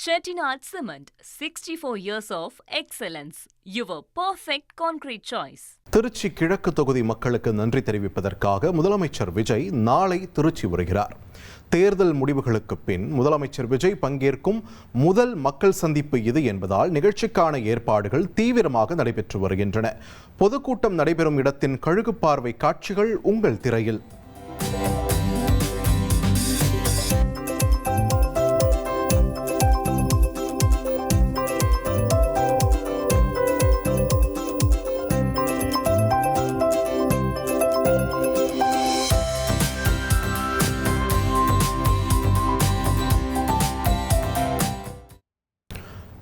Chettinad Cement, 64 years of excellence. Your perfect concrete choice. Trichy கிழக்கு தொகுதி மக்களுக்கு நன்றி தெரிவிப்பதற்காக முதலமைச்சர் விஜய் நாளை திருச்சி வருகிறார். தேர்தல் முடிவுகளுக்கு பின் முதலமைச்சர் விஜய் பங்கேற்கும் முதல் மக்கள் சந்திப்பு இது என்பதால் நிகழ்ச்சிக்கான ஏற்பாடுகள் தீவிரமாக நடைபெற்று வருகின்றன. பொதுக்கூட்டம் நடைபெறும் இடத்தின் கழுகு பார்வை காட்சிகள் உங்கள் திரையில்.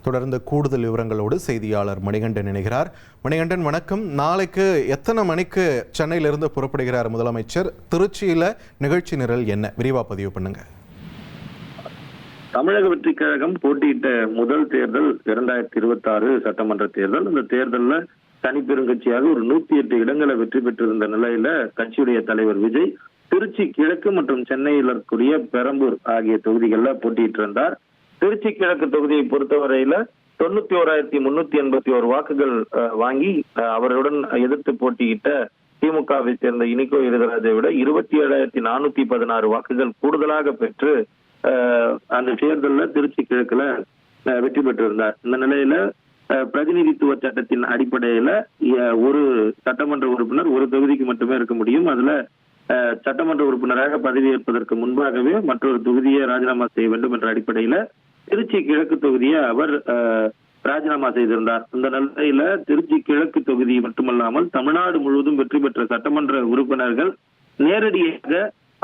தொடர்ந்து கூடுதல் விவரங்களோடு செய்தியாளர் மணிகண்டன் இணைகிறார். மணிகண்டன், வணக்கம். நாளைக்கு எத்தனை மணிக்கு சென்னையிலிருந்து புறப்படுகிறார் முதலமைச்சர்? திருச்சியில நிகழ்ச்சி நிரல் என்ன? விரிவா பதிவு பண்ணுங்க. தமிழக வெற்றி கழகம் போட்டியிட்ட முதல் தேர்தல் 2026 சட்டமன்ற தேர்தல். இந்த தேர்தலில் தனிப்பெருங்கட்சியாக ஒரு 108 இடங்களை வெற்றி பெற்றிருந்த நிலையில கட்சியுடைய தலைவர் விஜய் திருச்சி கிழக்கு மற்றும் சென்னையில் இருக்கக்கூடிய பெரம்பூர் ஆகிய தொகுதிகளில் போட்டியிட்டு இருந்தார். திருச்சி கிழக்கு தொகுதியை பொறுத்தவரையில 91,381 வாக்குகள் வாங்கி அவருடன் எதிர்த்து போட்டியிட்ட திமுகவை சேர்ந்த இனிகோ இருதராஜை விட 27,416 வாக்குகள் கூடுதலாக பெற்று அந்த தேர்தலில் திருச்சி கிழக்குல வெற்றி பெற்றிருந்தார். இந்த நிலையில பிரதிநிதித்துவ சட்டத்தின் அடிப்படையில ஒரு சட்டமன்ற உறுப்பினர் ஒரு தொகுதிக்கு மட்டுமே இருக்க முடியும். அதுல சட்டமன்ற உறுப்பினராக பதவியேற்பதற்கு முன்பாகவே மற்றொரு தொகுதியை ராஜினாமா செய்ய வேண்டும் என்ற அடிப்படையில திருச்சி கிழக்கு தொகுதியை அவர் ராஜினாமா செய்திருந்தார். இந்த நிலையில திருச்சி கிழக்கு தொகுதி மட்டுமல்லாமல் தமிழ்நாடு முழுவதும் வெற்றி பெற்ற சட்டமன்ற உறுப்பினர்கள் நேரடியாக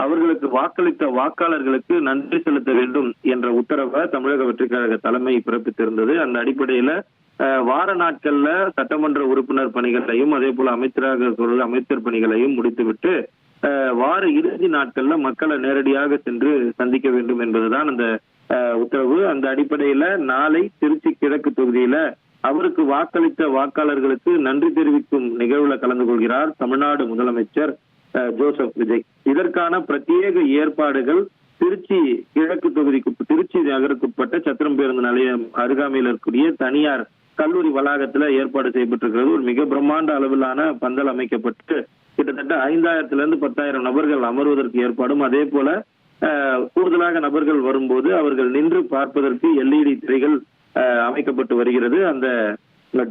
அவர்களுக்கு வாக்களித்த வாக்காளர்களுக்கு நன்றி செலுத்த வேண்டும் என்ற உத்தரவை தமிழக வெற்றி கழக தலைமை பிறப்பித்திருந்தது. அந்த அடிப்படையில வார நாட்கள்ல சட்டமன்ற உறுப்பினர் பணிகளையும் அதே போல அமைச்சர் பணிகளையும் முடித்துவிட்டு வார இறுதி நாட்கள்ல மக்களை நேரடியாக சென்று சந்திக்க வேண்டும் என்பதுதான் அந்த உத்தரவு. அந்த அடிப்படையில நாளை திருச்சி கிழக்கு தொகுதியில அவருக்கு வாக்களித்த வாக்காளர்களுக்கு நன்றி தெரிவிக்கும் நிகழ்வுல கலந்து கொள்கிறார் தமிழ்நாடு முதலமைச்சர் ஜோசப் விஜய். இதற்கான பிரத்யேக ஏற்பாடுகள் திருச்சி கிழக்கு தொகுதிக்கு திருச்சி நகருக்குட்பட்ட சத்திரம் பேருந்து நிலையம் அருகாமையில் இருக்கக்கூடிய தனியார் கல்லூரி வளாகத்துல ஏற்பாடு செய்யப்பட்டிருக்கிறது. ஒரு மிக பிரம்மாண்ட அளவிலான பந்தல் அமைக்கப்பட்டு கிட்டத்தட்ட 5,000 to 10,000 நபர்கள் அமர்வதற்கு ஏற்பாடும், அதே போல கூடுதலாக நபர்கள் வரும்போது அவர்கள் நின்று பார்ப்பதற்கு LED திரைகள் அமைக்கப்பட்டு வருகிறது. அந்த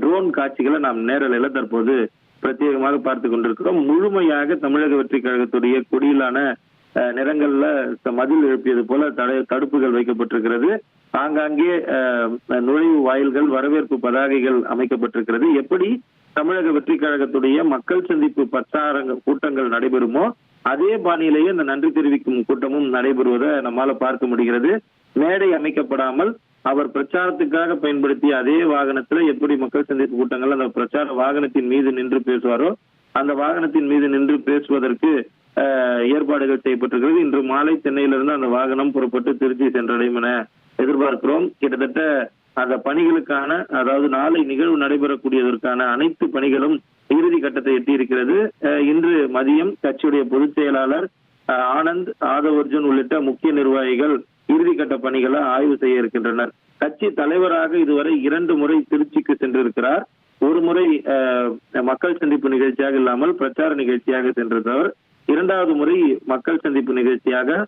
ட்ரோன் காட்சிகளை நாம் நேரலையில தற்போது பிரத்யேகமாக பார்த்து கொண்டிருக்கிறோம். முழுமையாக தமிழக வெற்றி கழகத்துடைய கொடியிலான நிறங்கள்ல மதில் எழுப்பியது போல தடுப்புகள் வைக்கப்பட்டிருக்கிறது. ஆங்காங்கே நுழைவு வாயில்கள், வரவேற்பு பதாகைகள் அமைக்கப்பட்டிருக்கிறது. எப்படி தமிழக வெற்றி கழகத்துடைய மக்கள் சந்திப்பு பிரச்சார கூட்டங்கள் நடைபெறுமோ அதே பாணியிலேயே இந்த நன்றி தெரிவிக்கும் கூட்டமும் நடைபெறுவதை நம்மால பார்க்க முடிகிறது. மேடை அமைக்கப்படாமல் அவர் பிரச்சாரத்துக்காக பயன்படுத்திய அதே வாகனத்துல எப்படி மக்கள் சந்திப்பு கூட்டங்கள் அந்த பிரச்சார வாகனத்தின் மீது நின்று பேசுவாரோ அந்த வாகனத்தின் மீது நின்று பேசுவதற்கு ஏற்பாடுகள் செய்யப்பட்டிருக்கிறது. இன்று மாலை சென்னையிலிருந்து அந்த வாகனம் புறப்பட்டு திருச்சி சென்றடையும் என எதிர்பார்க்கிறோம். கிட்டத்தட்ட அந்த பணிகளுக்கான, அதாவது நாளை நிகழ்வு நடைபெறக்கூடியதற்கான அனைத்து பணிகளும் இறுதி கட்டத்தை எட்டியிருக்கிறது. இன்று மதியம் கட்சியுடைய பொதுச் செயலாளர் ஆனந்த், ஆதவர்ஜுன் உள்ளிட்ட முக்கிய நிர்வாகிகள் இறுதிக்கட்ட பணிகளை ஆய்வு செய்ய இருக்கின்றனர். கட்சி தலைவராக இதுவரை 2 முறை திருச்சிக்கு சென்றிருக்கிறார். ஒரு முறை மக்கள் சந்திப்பு நிகழ்ச்சியாக இல்லாமல் பிரச்சார நிகழ்ச்சியாக சென்றிருந்தவர். 2வது முறை மக்கள் சந்திப்பு நிகழ்ச்சியாக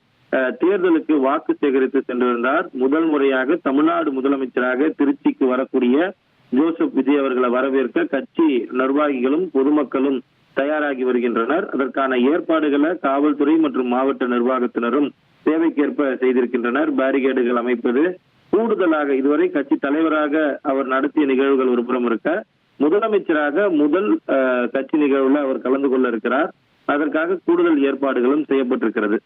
தேர்தலுக்கு வாக்கு சேகரித்து சென்றிருந்தார். முதல் முறையாக தமிழ்நாடு முதலமைச்சராக திருச்சிக்கு வரக்கூடிய ஜோசப் விஜய் அவர்களை வரவேற்க கட்சி நிர்வாகிகளும் பொதுமக்களும் தயாராகி வருகின்றனர். அதற்கான ஏற்பாடுகளை காவல்துறை மற்றும் மாவட்ட நிர்வாகத்தினரும் தேவைக்கேற்ப செய்திருக்கின்றனர். பேரிகேடுகள் அமைப்பது, கூடுதலாக இதுவரை கட்சி தலைவராக அவர் நடத்திய நிகழ்வுகள் ஒரு புறம் இருக்க, முதலமைச்சராக முதல் கட்சி நிகழ்வுல அவர் கலந்து கொள்ள இருக்கிறார். அதற்காக கூடுதல் ஏற்பாடுகளும் செய்யப்பட்டிருக்கிறது.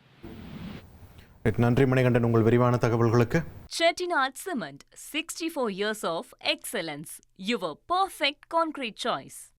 நன்றி மணிகண்டன், உங்கள் விரிவான தகவல்களுக்கு. Chettinad Cement, 64 years of excellence. Your perfect concrete choice.